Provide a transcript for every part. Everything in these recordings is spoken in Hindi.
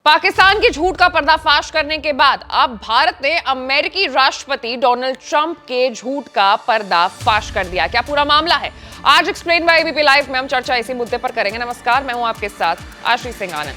पाकिस्तान के झूठ का पर्दाफाश करने के बाद अब भारत ने अमेरिकी राष्ट्रपति डोनाल्ड ट्रंप के झूठ का पर्दाफाश कर दिया। क्या पूरा मामला है? आज एक्सप्लेन बाय एबीपी लाइव में हम चर्चा इसी मुद्दे पर करेंगे। नमस्कार, मैं हूं आपके साथ आशीष सिंह आनंद।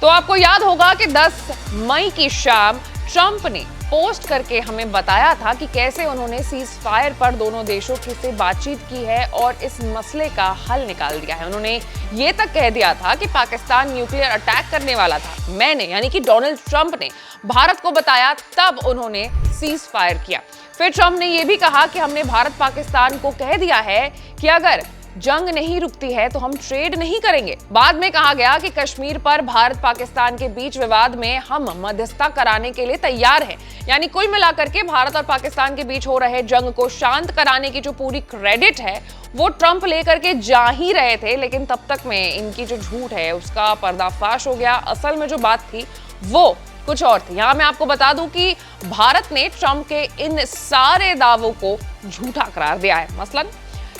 तो आपको याद होगा कि 10 मई की शाम ट्रंप ने पोस्ट करके हमें बताया था कि कैसे उन्होंने सीज फायर पर दोनों देशों से बातचीत की है और इस मसले का हल निकाल दिया है। उन्होंने ये तक कह दिया था कि पाकिस्तान न्यूक्लियर अटैक करने वाला था। मैंने यानी कि डोनाल्ड ट्रंप ने भारत को बताया, तब उन्होंने सीज फायर किया। फिर ट्रंप ने यह भी कहा कि हमने भारत पाकिस्तान को कह दिया है कि अगर जंग नहीं रुकती है तो हम ट्रेड नहीं करेंगे। बाद में कहा गया कि कश्मीर पर भारत पाकिस्तान के बीच विवाद में हम मध्यस्थता कराने के लिए तैयार हैं। यानी कुल मिलाकर के भारत और पाकिस्तान के बीच हो रहे जंग को शांत कराने की जो पूरी क्रेडिट है वो ट्रंप लेकर के जा ही रहे थे, लेकिन तब तक में इनकी जो झूठ है उसका पर्दाफाश हो गया। असल में जो बात थी वो कुछ और थी। यहां मैं आपको बता दूं कि भारत ने ट्रंप के इन सारे दावों को झूठा करार दिया है। मसलन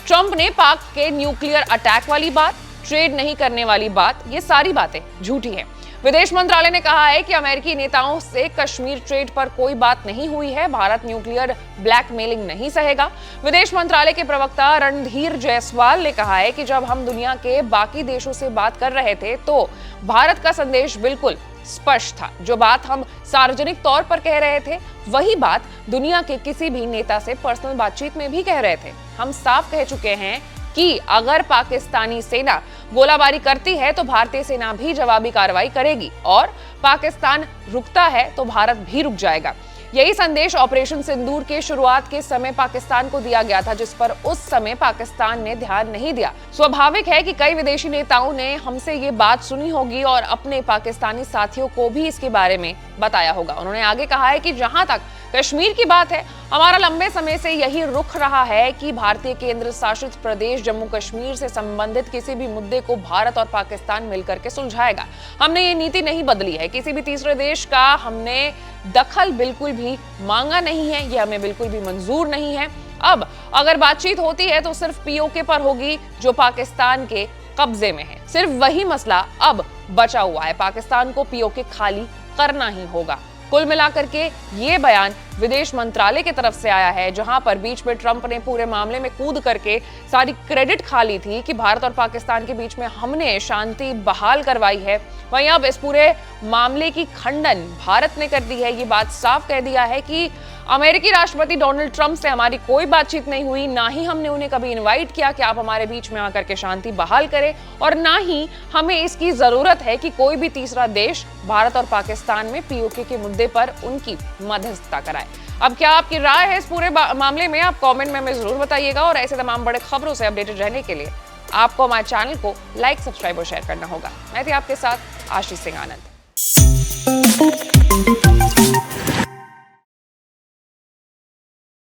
ट्रंप ने पाक के न्यूक्लियर अटैक वाली बात, ट्रेड नहीं करने वाली बात, ये सारी बातें झूठी हैं। विदेश मंत्रालय ने कहा है कि अमेरिकी नेताओं से कश्मीर ट्रेड पर कोई बात नहीं हुई है। भारत न्यूक्लियर ब्लैकमेलिंग नहीं सहेगा। विदेश मंत्रालय के प्रवक्ता रणधीर जायसवाल ने कहा है कि जब हम दुनिया के बाकी देशों से बात कर रहे थे तो भारत का संदेश बिल्कुल स्पष्ट था। जो बात हम सार्वजनिक तौर पर कह रहे थे वही बात दुनिया के किसी भी नेता से पर्सनल बातचीत में भी कह रहे थे। हम साफ कह चुके हैं कि अगर पाकिस्तानी सेना गोलाबारी करती है तो भारतीय सेना भी जवाबी कार्रवाई करेगी और पाकिस्तान रुकता है तो भारत भी रुक जाएगा। यही संदेश ऑपरेशन सिंदूर के शुरुआत के समय पाकिस्तान को दिया गया था, जिस पर उस समय पाकिस्तान ने ध्यान नहीं दिया। स्वाभाविक है कि कई विदेशी नेताओं ने हमसे ये बात सुनी होगी और अपने पाकिस्तानी साथियों को भी इसके बारे में बताया होगा। उन्होंने आगे कहा है कि जहां तक कश्मीर की बात है, हमारा लंबे समय से यही रुख रहा है कि भारतीय केंद्र शासित प्रदेश जम्मू कश्मीर से संबंधित किसी भी मुद्दे को भारत और पाकिस्तान मिलकर के सुलझाएगा। हमने ये नीति नहीं बदली है। किसी भी तीसरे देश का हमने दखल बिल्कुल भी मांगा नहीं है, ये हमें बिल्कुल भी मंजूर नहीं है। अब अगर बातचीत होती है तो सिर्फ पीओके पर होगी जो पाकिस्तान के कब्जे में है। सिर्फ वही मसला अब बचा हुआ है, पाकिस्तान को पीओके खाली करना ही होगा। कुल मिलाकर के ये बयान विदेश मंत्रालय की तरफ से आया है, जहां पर बीच में ट्रंप ने पूरे मामले में कूद करके सारी क्रेडिट खा ली थी कि भारत और पाकिस्तान के बीच में हमने शांति बहाल करवाई है। वहीं अब इस पूरे मामले की खंडन भारत ने कर दी है। ये बात साफ कह दिया है कि अमेरिकी राष्ट्रपति डोनाल्ड ट्रंप से हमारी कोई बातचीत नहीं हुई, ना ही हमने उन्हें कभी इनवाइट किया कि आप हमारे बीच में आकर के शांति बहाल करें, और ना ही हमें इसकी जरूरत है कि कोई भी तीसरा देश भारत और पाकिस्तान में पीओके के मुद्दे पर उनकी मध्यस्थता कराए। अब क्या आपकी राय है इस पूरे मामले में? आप कमेंट में हमें जरूर बताइएगा और ऐसे तमाम बड़े खबरों से अपडेटेड रहने के लिए आपको हमारे चैनल को लाइक, सब्सक्राइब और शेयर करना होगा। मैं थी आपके साथ आशीष सिंह आनंद।